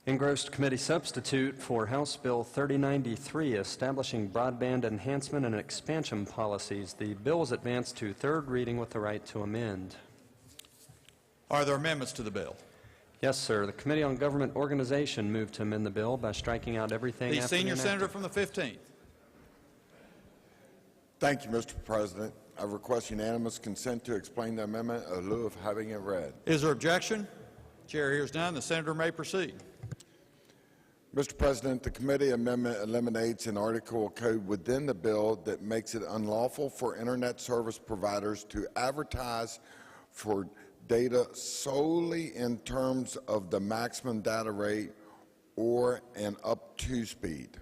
Engrossed committee substitute for House Bill 3093, establishing broadband enhancement and expansion policies. The bill is advanced to third reading with the right to amend. Are there amendments to the bill? Yes, sir. The Committee on Government Organization moved to amend the bill by striking out everything The after senior the senator enactment. from the 15th. Thank you, Mr. President. I request unanimous consent to explain the amendment in lieu of having it read. Is there objection? Chair hears none. The senator may proceed. Mr. President, the committee amendment eliminates an article of code within the bill that makes it unlawful for Internet service providers to advertise for data solely in terms of the maximum data rate or an up-to speed.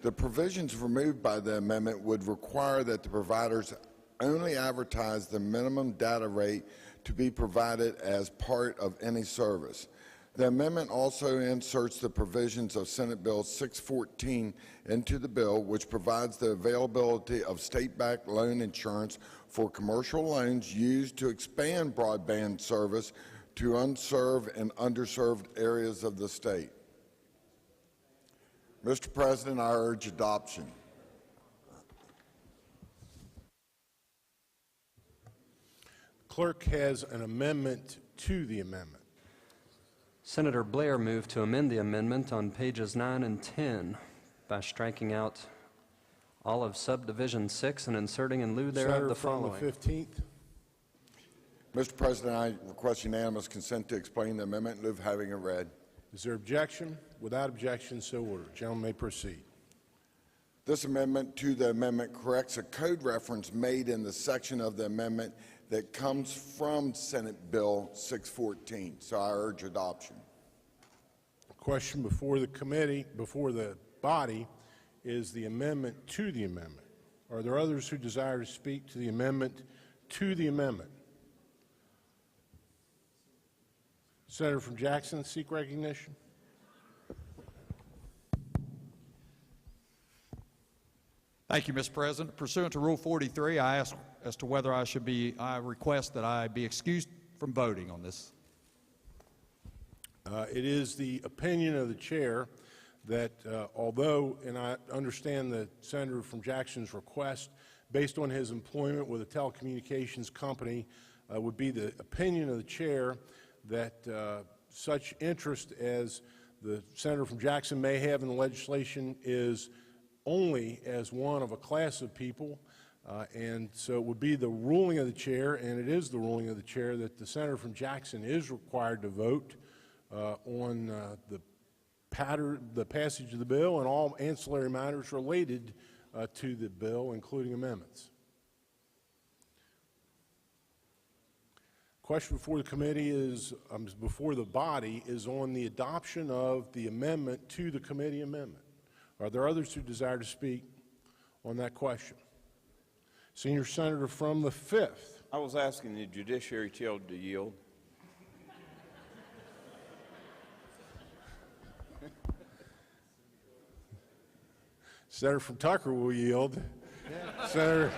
The provisions removed by the amendment would require that the providers only advertise the minimum data rate to be provided as part of any service. The amendment also inserts the provisions of Senate Bill 614 into the bill, which provides the availability of state-backed loan insurance for commercial loans used to expand broadband service to unserved and underserved areas of the state. Mr. President, I urge adoption. Clerk has an amendment to the amendment. Senator BLAIR moved to amend the amendment on pages 9 and 10 by striking out all of subdivision 6 and inserting in lieu thereof the following. Senator from the 15th. Mr. President, I request unanimous consent to explain the amendment in lieu of having it read. Is there objection? Without objection, so ordered. Gentleman may proceed. This amendment to the amendment corrects a code reference made in the section of the amendment that comes from Senate Bill 614, so I urge adoption. Question before the committee, before the body, is the amendment to the amendment. Are there others who desire to speak to the amendment to the amendment? Senator from Jackson, seek recognition. Thank you, Mr. President. Pursuant to Rule 43, I ask as to whether I request that I be excused from voting on this. It is the opinion of the chair that although, and I understand the senator from Jackson's request, based on his employment with a telecommunications company, would be the opinion of the chair that such interest as the senator from Jackson may have in the legislation is only as one of a class of people, and so it would be the ruling of the chair, and it is the ruling of the chair, that the senator from Jackson is required to vote on the passage of the bill and all ancillary matters related to the bill, including amendments. Question before the committee is, before the body, is on the adoption of the amendment to the committee amendment. Are there others who desire to speak on that question? Senior Senator from the 5th. I was asking the judiciary to yield. Senator from Tucker will yield. Senator.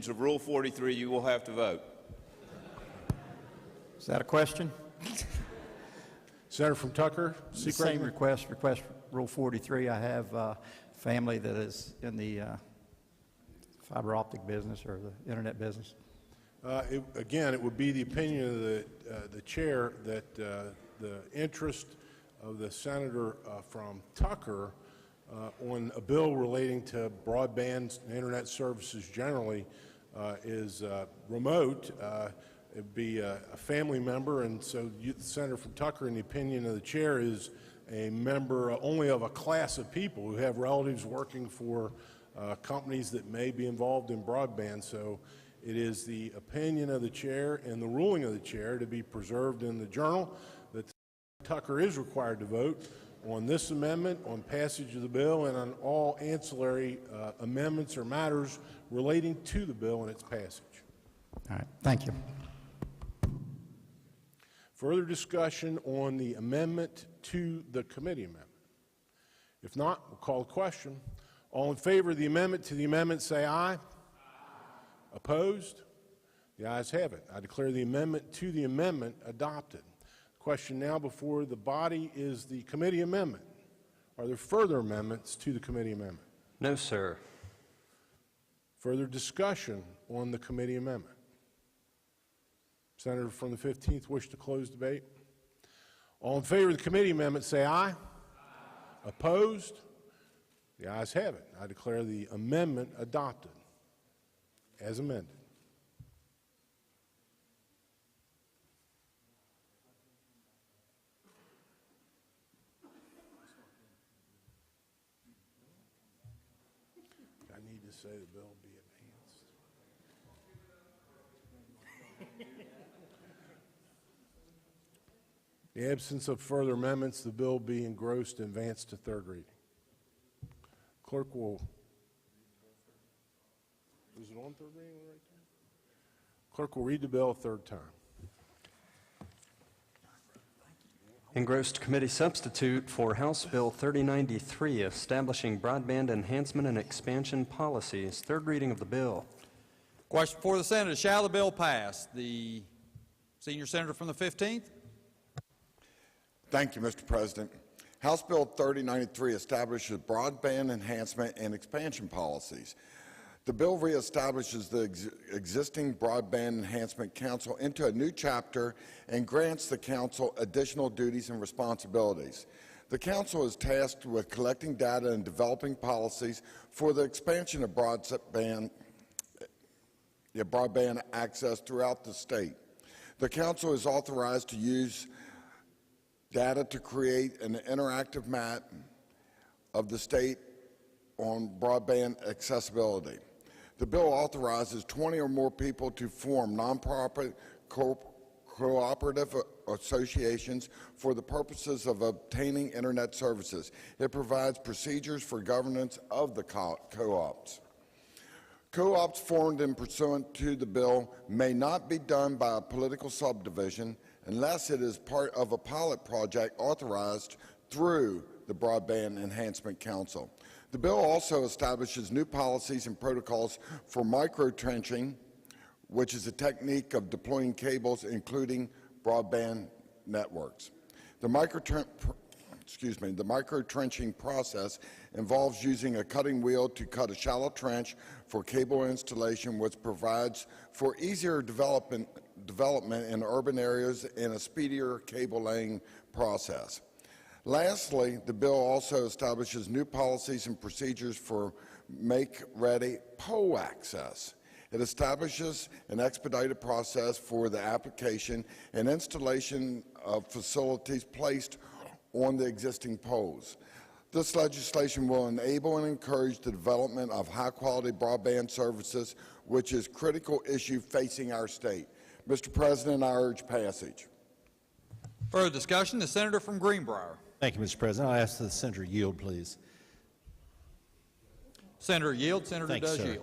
Of Rule 43, you will have to vote. Is that a question? Senator from Tucker, Same request Rule 43. I have a family that is in the fiber optic business or the internet business. Again, it would be the opinion of the chair that the interest of the senator from Tucker on a bill relating to broadband and internet services generally is remote. It would be a family member, and so the senator from Tucker, in the opinion of the chair, is a member only of a class of people who have relatives working for companies that may be involved in broadband. So it is the opinion of the chair and the ruling of the chair to be preserved in the journal that Tucker is required to vote on this amendment, on passage of the bill, and on all ancillary amendments or matters relating to the bill and its passage. All right. Thank you. Further discussion on the amendment to the committee amendment. If not, we'll call the question. All in favor of the amendment to the amendment, say aye. Aye. Opposed? The ayes have it. I declare the amendment to the amendment adopted. The question now before the body is the committee amendment. Are there further amendments to the committee amendment? No, sir. Further discussion on the committee amendment? Senator from the 15th wish to close debate? All in favor of the committee amendment, say aye. Aye. Opposed? The ayes have it. I declare the amendment adopted as amended. I need to say the bill be advanced. In the absence of further amendments, the bill be engrossed and advanced to third reading. Clerk will, is it on third reading right there? Clerk will read the bill a third time. Engrossed committee substitute for House Bill 3093, establishing broadband enhancement and expansion policies. Third reading of the bill. Question before the Senate, shall the bill pass? The senior senator from the 15th. Thank you, Mr. President. House Bill 3093 establishes broadband enhancement and expansion policies. The bill reestablishes the existing Broadband Enhancement Council into a new chapter and grants the council additional duties and responsibilities. The council is tasked with collecting data and developing policies for the expansion of broadband access throughout the state. The council is authorized to use data to create an interactive map of the state on broadband accessibility. The bill authorizes 20 or more people to form nonprofit cooperative associations for the purposes of obtaining internet services. It provides procedures for governance of the co-ops. Co-ops formed and pursuant to the bill may not be done by a political subdivision unless it is part of a pilot project authorized through the Broadband Enhancement Council. The bill also establishes new policies and protocols for micro-trenching, which is a technique of deploying cables, including broadband networks. The micro-trenching process involves using a cutting wheel to cut a shallow trench for cable installation, which provides for easier development in urban areas and a speedier cable laying process. Lastly, the bill also establishes new policies and procedures for make-ready pole access. It establishes an expedited process for the application and installation of facilities placed on the existing poles. This legislation will enable and encourage the development of high-quality broadband services, which is a critical issue facing our state. Mr. President, I urge passage. Further discussion, the senator from Greenbrier. Thank you, Mr. President. I'll ask the senator yield, please. Senator yield. Senator Thanks, does sir.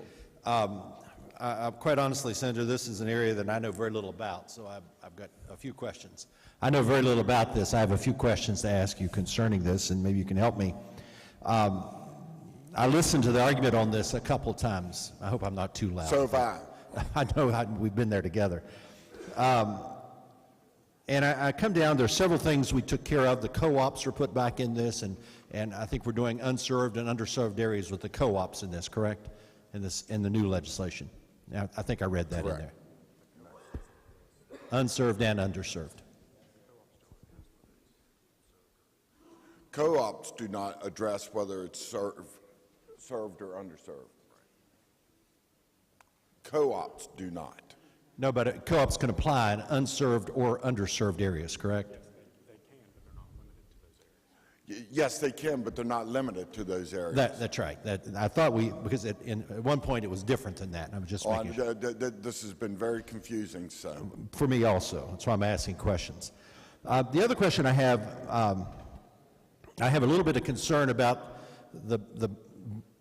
yield. Quite honestly, Senator, this is an area that I know very little about, so I've got a few questions. I know very little about this. I have a few questions to ask you concerning this, and maybe you can help me. I listened to the argument on this a couple times. I hope I'm not too loud. So have I. I know we've been there together. And I come down, there's several things we took care of. The co-ops are put back in this, and I think we're doing unserved and underserved areas with the co-ops in this, correct? In the new legislation. Now, I think I read that Correct. in there. Unserved and underserved. Co-ops do not address whether it's served or underserved. Co-ops do not. No, but co-ops can apply in unserved or underserved areas, correct? Yes, they can, but they're not limited to those areas. That's right. I thought because at one point it was different than that, and I'm just making sure. This has been very confusing, so. For me also. That's why I'm asking questions. The other question I have a little bit of concern about the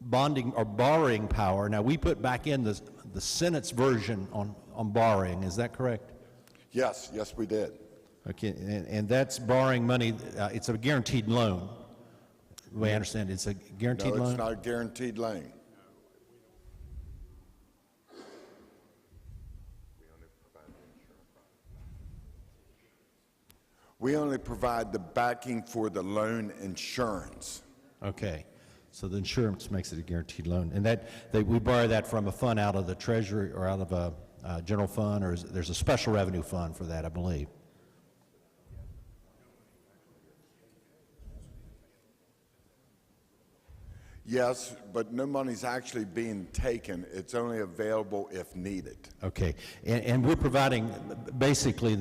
bonding or borrowing power. Now, we put back in the Senate's version on borrowing. Is that correct? Yes, we did. Okay, and that's borrowing money. It's a guaranteed loan. The way I understand it, it's a guaranteed No, loan? it's not a guaranteed loan. We only provide the backing for the loan insurance. Okay, so the insurance makes it a guaranteed loan, and we borrow that from a fund out of the Treasury or out of a general fund, or there's a special revenue fund for that, I believe. Yes, but no money's actually being taken. It's only available if needed. Okay, and we're providing basically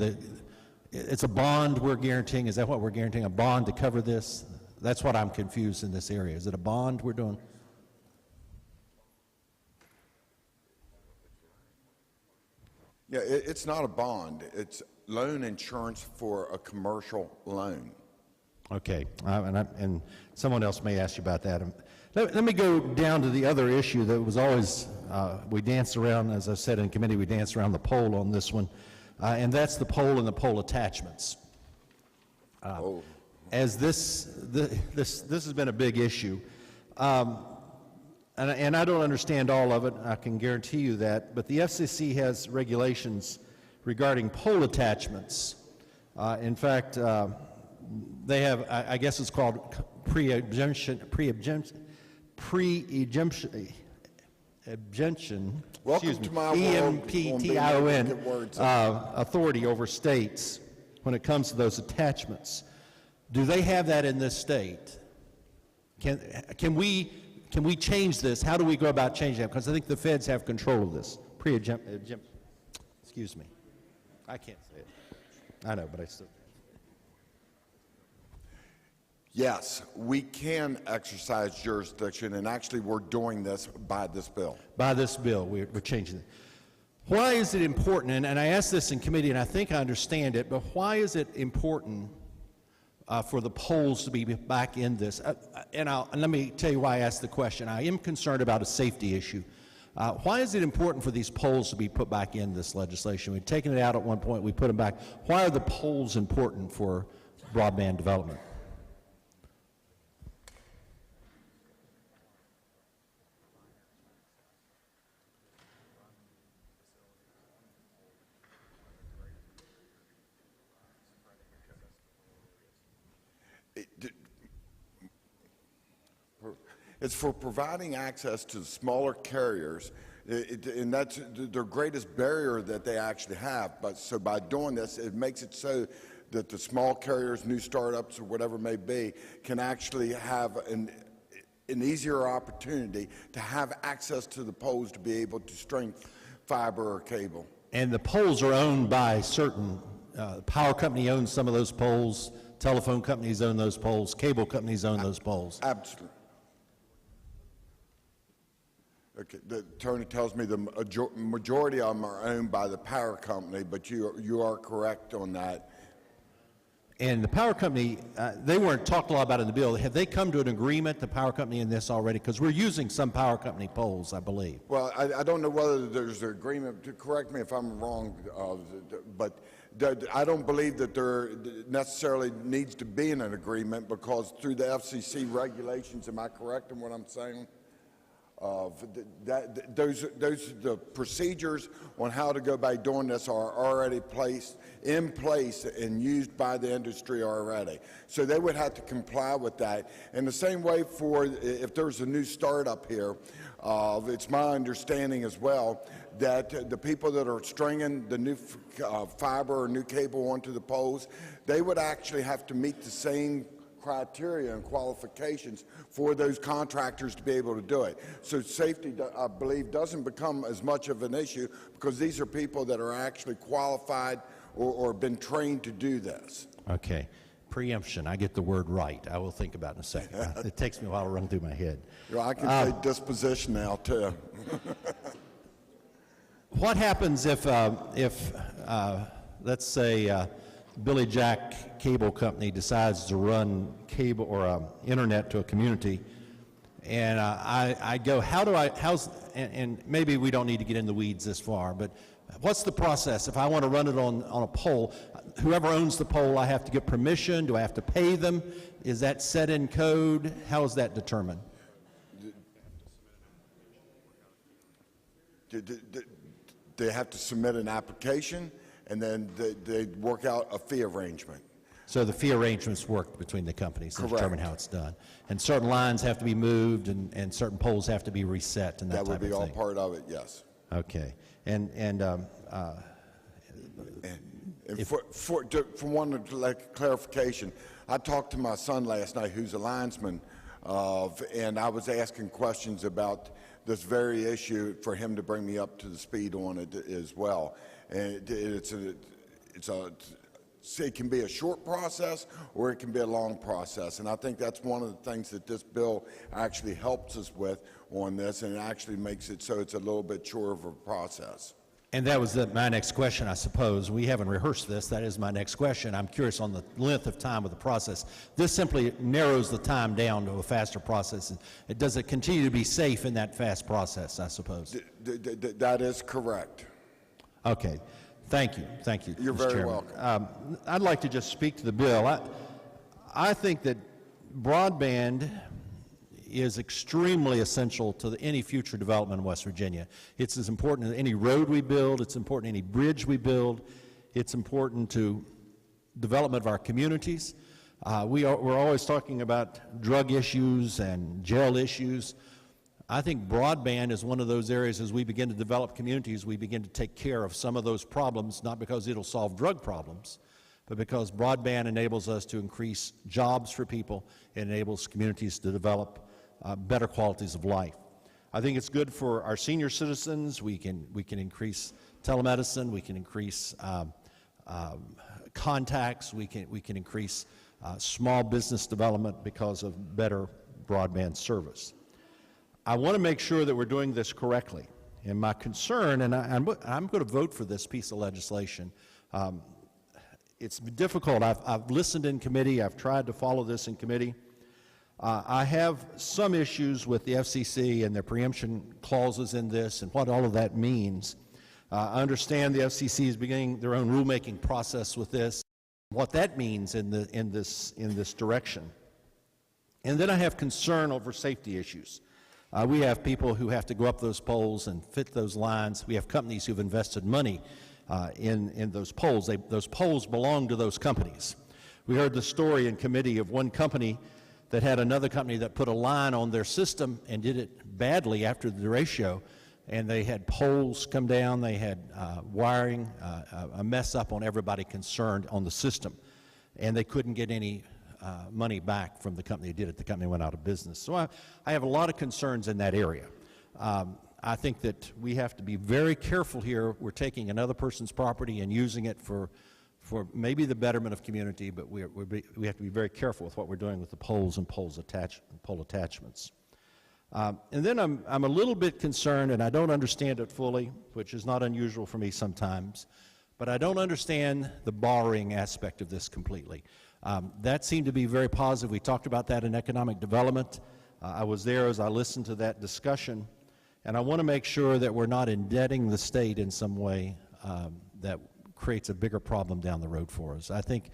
it's a bond we're guaranteeing. Is that what we're guaranteeing? A bond to cover this? That's what I'm confused in this area. Is it a bond we're doing? Yeah, it's not a bond. It's loan insurance for a commercial loan. Okay, and someone else may ask you about that. Let me go down to the other issue that was always, we danced around, as I said in committee, we danced around the pole on this one, and that's the pole and the pole attachments. As this has been a big issue, and I don't understand all of it, I can guarantee you that, but the FCC has regulations regarding pole attachments. In fact, they have, I guess it's called pre-exemption, Welcome to my world. EMPTION, authority over states when it comes to those attachments. Do they have that in this state? Can we change this? How do we go about changing that? Because I think the feds have control of this. Excuse me. I can't say it. I know, but I still. Yes, we can exercise jurisdiction, and actually we're doing this by this bill. By this bill, we're changing it. Why is it important, and I asked this in committee, and I think I understand it, but why is it important for the polls to be back in this? And let me tell you why I asked the question. I am concerned about a safety issue. Why is it important for these polls to be put back in this legislation? We've taken it out at one point, we put them back. Why are the polls important for broadband development? It's for providing access to smaller carriers, and that's their greatest barrier that they actually have. But so by doing this, it makes it so that the small carriers, new startups, or whatever it may be, can actually have an easier opportunity to have access to the poles to be able to string fiber or cable. And the poles are owned by certain, power company owns some of those poles, telephone companies own those poles, cable companies own those poles. Absolutely. Okay, the attorney tells me the majority of them are owned by the power company, but you are correct on that. And the power company, they weren't talked a lot about in the bill. Have they come to an agreement, the power company, in this already? Because we're using some power company poles, I believe. Well, I don't know whether there's an agreement. Correct me if I'm wrong, but I don't believe that there necessarily needs to be an agreement, because through the FCC regulations, am I correct in what I'm saying? The procedures on how to go by doing this are already in place and used by the industry already. So they would have to comply with that. In the same way, for if there's a new startup here, it's my understanding as well that the people that are stringing the new fiber or new cable onto the poles, they would actually have to meet the same criteria and qualifications for those contractors to be able to do it. So safety, I believe, doesn't become as much of an issue, because these are people that are actually qualified or been trained to do this. Okay. Preemption, I get the word right. I will think about it in a second. It takes me a while to run through my head. You know, I can say disposition now, too. What happens if let's say, Billy Jack Cable Company decides to run cable or internet to a community, and I go, and maybe we don't need to get in the weeds this far, but What's the process? If I want to run it on a pole, whoever owns the pole, I have to get permission? Do I have to pay them? Is that set in code? How is that determined? They have to submit an application, and then they work out a fee arrangement. So the fee arrangements work between the companies to Correct. determine how it's done. And certain lines have to be moved, and certain poles have to be reset and that That type would be of all thing. part of it, yes. Okay. And for one clarification, I talked to my son last night, who's a linesman, and I was asking questions about this very issue for him to bring me up to the speed on it as well. And it can be a short process or it can be a long process, and I think that's one of the things that this bill actually helps us with on this, and it actually makes it so it's a little bit shorter of a process. And that was my next question, I suppose. We haven't rehearsed this. That is my next question. I'm curious on the length of time of the process. This simply narrows the time down to a faster process. Does it continue to be safe in that fast process, I suppose? That is correct. Okay. Thank you. Thank you, You're Mr. very Chairman. welcome. I'd like to just speak to the bill. I think that broadband is extremely essential to any future development in West Virginia. It's as important as any road we build. It's important any bridge we build. It's important to development of our communities. We're always talking about drug issues and jail issues. I think broadband is one of those areas as we begin to develop communities, we begin to take care of some of those problems, not because it'll solve drug problems, but because broadband enables us to increase jobs for people. It enables communities to develop better qualities of life. I think it's good for our senior citizens. We can increase telemedicine. We can increase contacts. We can increase small business development because of better broadband service. I want to make sure that we're doing this correctly. And my concern, and I'm going to vote for this piece of legislation. It's difficult. I've listened in committee. I've tried to follow this in committee. I have some issues with the FCC and their preemption clauses in this and what all of that means. I understand the FCC is beginning their own rulemaking process with this, what that means in this direction. And then I have concern over safety issues. We have people who have to go up those poles and fit those lines. We have companies who've invested money in those poles. Those poles belong to those companies. We heard the story in committee of one company that had another company that put a line on their system and did it badly after the ratio, and they had poles come down, they had wiring, a mess up on everybody concerned on the system, and they couldn't get any money back from the company who did it. The company went out of business. So I have a lot of concerns in that area. I think that we have to be very careful here. We're taking another person's property and using it for maybe the betterment of community, but we have to be very careful with what we're doing with the poles and pole attachments. And then I'm a little bit concerned, and I don't understand it fully, which is not unusual for me sometimes, but I don't understand the borrowing aspect of this completely. That seemed to be very positive. We talked about that in economic development. I was there as I listened to that discussion, and I want to make sure that we're not indebting the state in some way that creates a bigger problem down the road for us. I think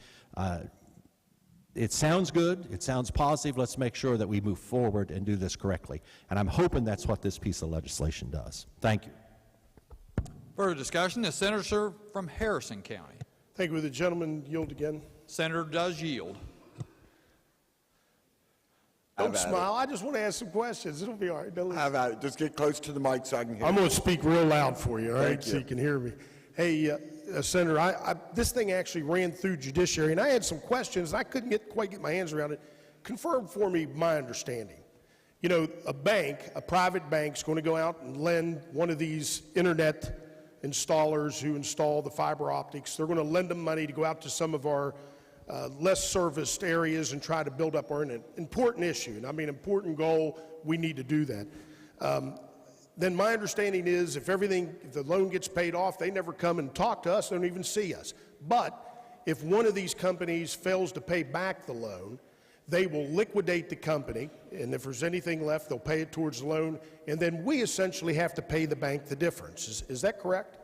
it sounds good, it sounds positive. Let's make sure that we move forward and do this correctly. And I'm hoping that's what this piece of legislation does. Thank you. Further discussion, the senator from Harrison County. Thank you. Will the gentleman yield again? Senator does yield. Don't smile. I just want to ask some questions. It'll be all right. Don't How about it? Just get close to the mic so I can hear I'm you. going to speak real loud for you, all right, Thank so you. you can hear me. Hey, Senator, this thing actually ran through judiciary, and I had some questions. I couldn't quite get my hands around it. Confirm for me my understanding. You know, a private bank's going to go out and lend one of these internet installers who install the fiber optics. They're going to lend them money to go out to some of our less serviced areas and try to build up our internet. Important issue, and I mean important goal. We need to do that. Then my understanding is if the loan gets paid off, they never come and talk to us, they don't even see us. But if one of these companies fails to pay back the loan, they will liquidate the company, and if there's anything left, they'll pay it towards the loan, and then we essentially have to pay the bank the difference. Is that correct?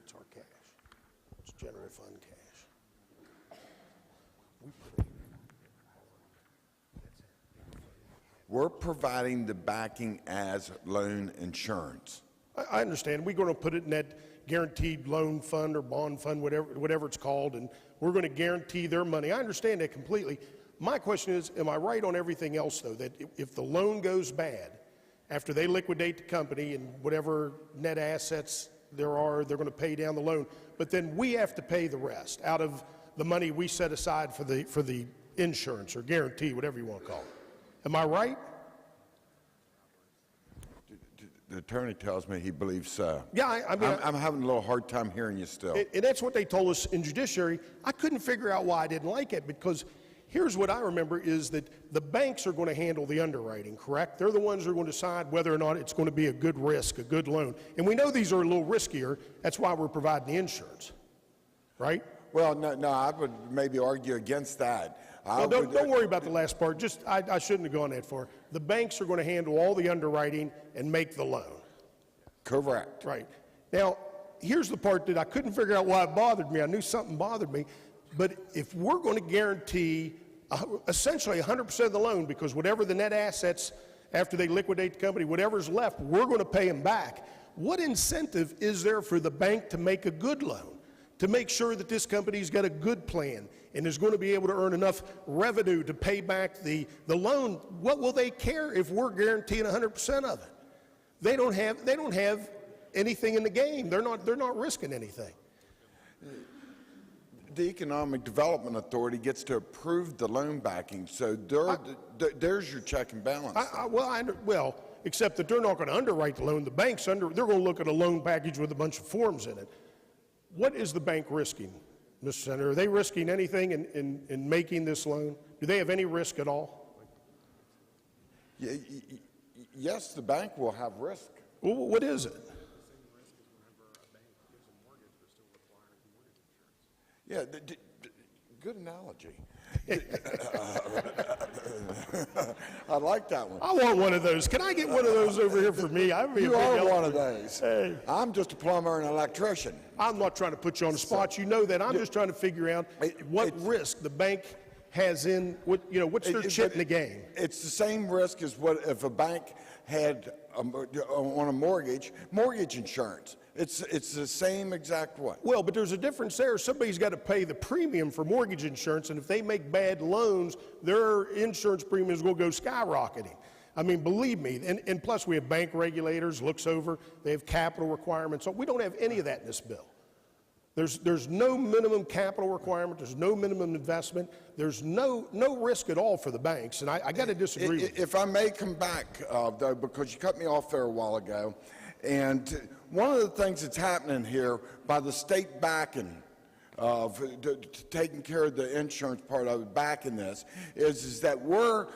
That's our cash. It's general fund cash. We're providing the backing as loan insurance. I understand. We're going to put it in that guaranteed loan fund or bond fund, whatever it's called, and we're going to guarantee their money. I understand that completely. My question is, am I right on everything else, though, that if the loan goes bad, after they liquidate the company and whatever net assets there are, they're going to pay down the loan, but then we have to pay the rest out of the money we set aside for the insurance or guarantee, whatever you want to call it. Am I right? The attorney tells me he believes so. Yeah, I mean, I'm having a little hard time hearing you still. and that's what they told us in judiciary. I couldn't figure out why I didn't like it, because here's what I remember is that the banks are going to handle the underwriting, correct? They're the ones who are going to decide whether or not it's going to be a good risk, a good loan. And we know these are a little riskier. That's why we're providing the insurance, right? Well, no, I would maybe argue against that. Well, don't worry about the last part. Just, I shouldn't have gone that far. The banks are going to handle all the underwriting and make the loan. Correct. Right. Now, here's the part that I couldn't figure out why it bothered me. I knew something bothered me. But if we're going to guarantee essentially 100% of the loan, because whatever the net assets after they liquidate the company, whatever's left, we're going to pay them back. What incentive is there for the bank to make a good loan, to make sure that this company's got a good plan and is going to be able to earn enough revenue to pay back the loan? What will they care if we're guaranteeing 100% of it? They don't have anything in the game. They're not risking anything. The Economic Development Authority gets to approve the loan backing, so there's your check and balance. Well, except that they're not going to underwrite the loan. The bank's they're going to look at a loan package with a bunch of forms in it. What is the bank risking, Mr. Senator? Are they risking anything in making this loan? Do they have any risk at all? Yes, the bank will have risk. Well, what is it? Yeah, good analogy. I like that one. I want one of those. Can I get one of those over here for me? You are one of those. Hey. I'm just a plumber and electrician. I'm not trying to put you on the spot. You know that. I'm just trying to figure out what risk the bank has in, what's their chip in the game. It's the same risk as what if a bank had on a mortgage insurance. It's the same exact one. Well, but there's a difference there. Somebody's got to pay the premium for mortgage insurance, and if they make bad loans, their insurance premium is going to go skyrocketing. I mean, believe me, and plus we have bank regulators, looks over, they have capital requirements. So we don't have any of that in this bill. There's no minimum capital requirement, there's no minimum investment, there's no risk at all for the banks, and I got to disagree with you. If I may come back, though, because you cut me off there a while ago, and one of the things that's happening here by the state backing of taking care of the insurance part of it, backing this, is that we're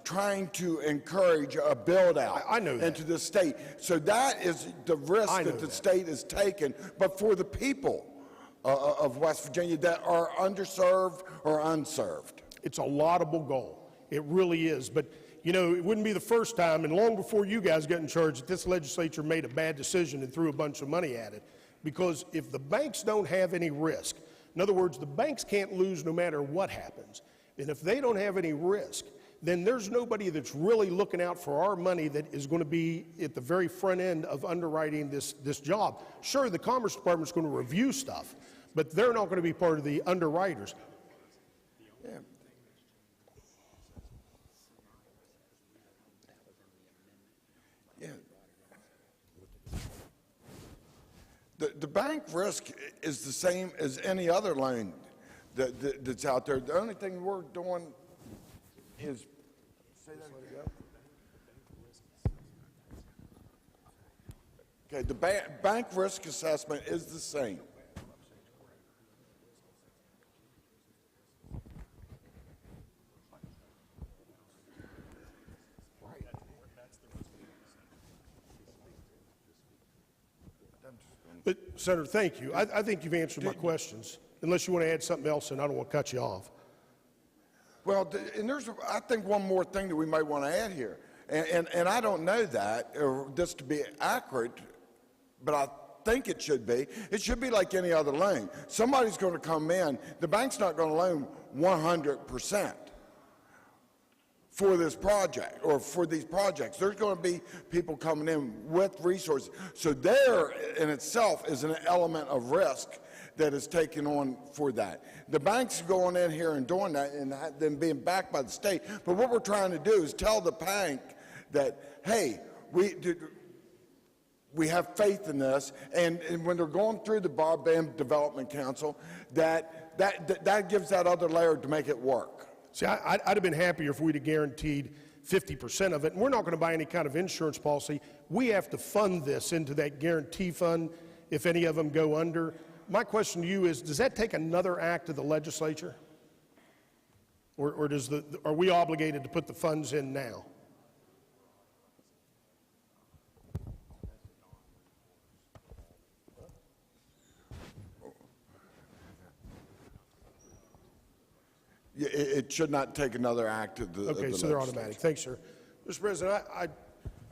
trying to encourage a build-out into the state. So that is the risk that the state is taking, but for the people of West Virginia that are underserved or unserved. It's a laudable goal. It really is. But, it wouldn't be the first time, and long before you guys got in charge, that this legislature made a bad decision and threw a bunch of money at it. Because if the banks don't have any risk, in other words, the banks can't lose no matter what happens, and if they don't have any risk, then there's nobody that's really looking out for our money that is going to be at the very front end of underwriting this job. Sure, the Commerce Department's going to review stuff, but they're not going to be part of the underwriters. Yeah. The bank risk is the same as any other loan that's out there. The only thing we're doing is, say that again. Okay, the bank risk assessment is the same. But, Senator, thank you. I think you've answered my questions. Unless you want to add something else, and I don't want to cut you off. Well, and there's, I think, one more thing that we might want to add here. And I don't know that, or this to be accurate, but I think it should be. It should be like any other loan. Somebody's going to come in. The bank's not going to loan 100% for this project or for these projects. There's going to be people coming in with resources. So there in itself is an element of risk that is taken on for that. The bank's going in here and doing that and then being backed by the state. But what we're trying to do is tell the bank that, hey, we have faith in this, and when they're going through the Broadband Development Council, that gives that other layer to make it work. See, I'd have been happier if we'd have guaranteed 50% of it. And we're not going to buy any kind of insurance policy. We have to fund this into that guarantee fund if any of them go under. My question to you is, does that take another act of the legislature? Or are we obligated to put the funds in now? It should not take another act of the Okay, so they're automatic. Thanks, sir. Mr. President,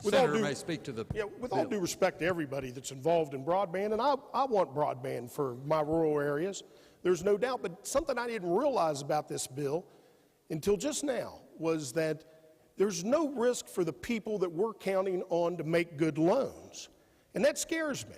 Senator may speak to the with all due respect to everybody that's involved in broadband, and I want broadband for my rural areas, there's no doubt, but something I didn't realize about this bill until just now was that there's no risk for the people that we're counting on to make good loans. And that scares me.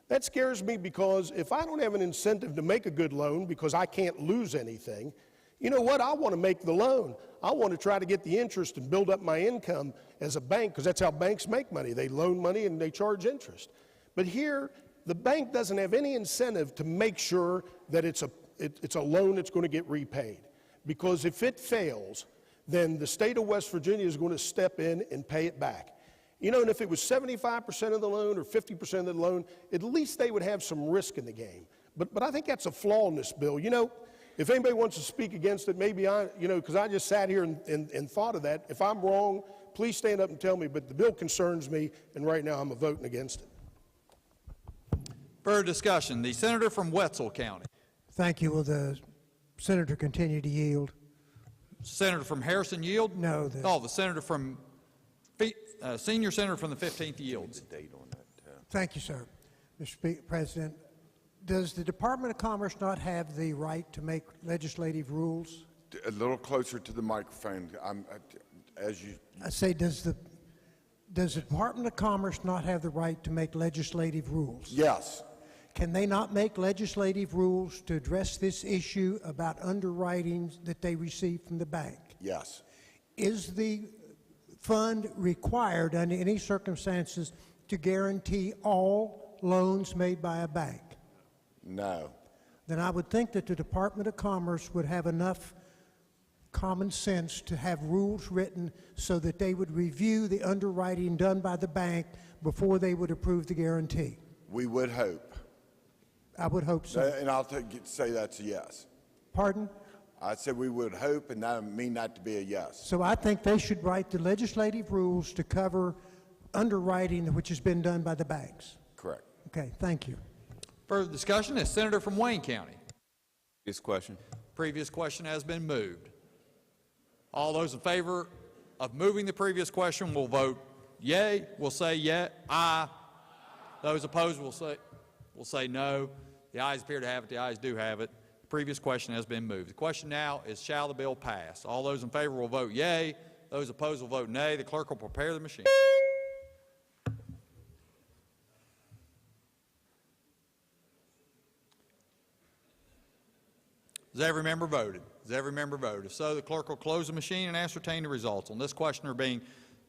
That scares me because if I don't have an incentive to make a good loan because I can't lose anything, you know what? I want to make the loan. I want to try to get the interest and build up my income as a bank, because that's how banks make money. They loan money and they charge interest. But here, the bank doesn't have any incentive to make sure that it's a loan that's going to get repaid. Because if it fails, then the state of West Virginia is going to step in and pay it back. You know, and if it was 75% of the loan or 50% of the loan, at least they would have some risk in the game. But I think that's a flaw in this bill. You know, if anybody wants to speak against it, maybe because I just sat here and thought of that. If I'm wrong, please stand up and tell me, but the bill concerns me, and right now I'm voting against it. Further discussion. The senator from Wetzel County. Thank you. Will the senator continue to yield? Senator from Harrison yield? No. The senator from, senior senator from the 15th yields. Thank you, sir. Mr. President, does the Department of Commerce not have the right to make legislative rules? A little closer to the microphone. I say, does the Department of Commerce not have the right to make legislative rules? Yes. Can they not make legislative rules to address this issue about underwriting that they receive from the bank? Yes. Is the fund required under any circumstances to guarantee all loans made by a bank? No. Then I would think that the Department of Commerce would have enough common sense to have rules written so that they would review the underwriting done by the bank before they would approve the guarantee. We would hope. I would hope so. And I'll say that's a yes. Pardon? I said we would hope, and that would mean that to be a yes. So I think they should write the legislative rules to cover underwriting which has been done by the banks. Correct. Okay, thank you. Further discussion. Is senator from Wayne County. Previous question. Previous question has been moved. All those in favor of moving the previous question will vote yea. Will say yea, aye. Those opposed will say no. The ayes appear to have it. The ayes do have it. The previous question has been moved. The question now is, shall the bill pass? All those in favor will vote yea. Those opposed will vote nay. The clerk will prepare the machine. Has every member voted? Has every member voted? If so, the clerk will close the machine and ascertain the results. On this question there being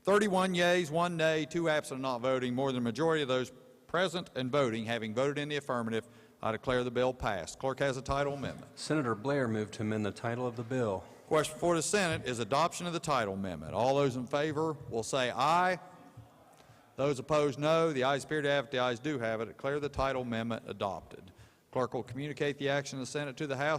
31 yeas, 1 nay, 2 absent and not voting, more than a majority of those present and voting having voted in the affirmative, I declare the bill passed. Clerk has a title amendment. Senator Blair moved to amend the title of the bill. Question before the Senate is adoption of the title amendment. All those in favor will say aye. Those opposed, no. The ayes appear to have it. The ayes do have it. Declare the title amendment adopted. Clerk will communicate the action of the Senate to the House.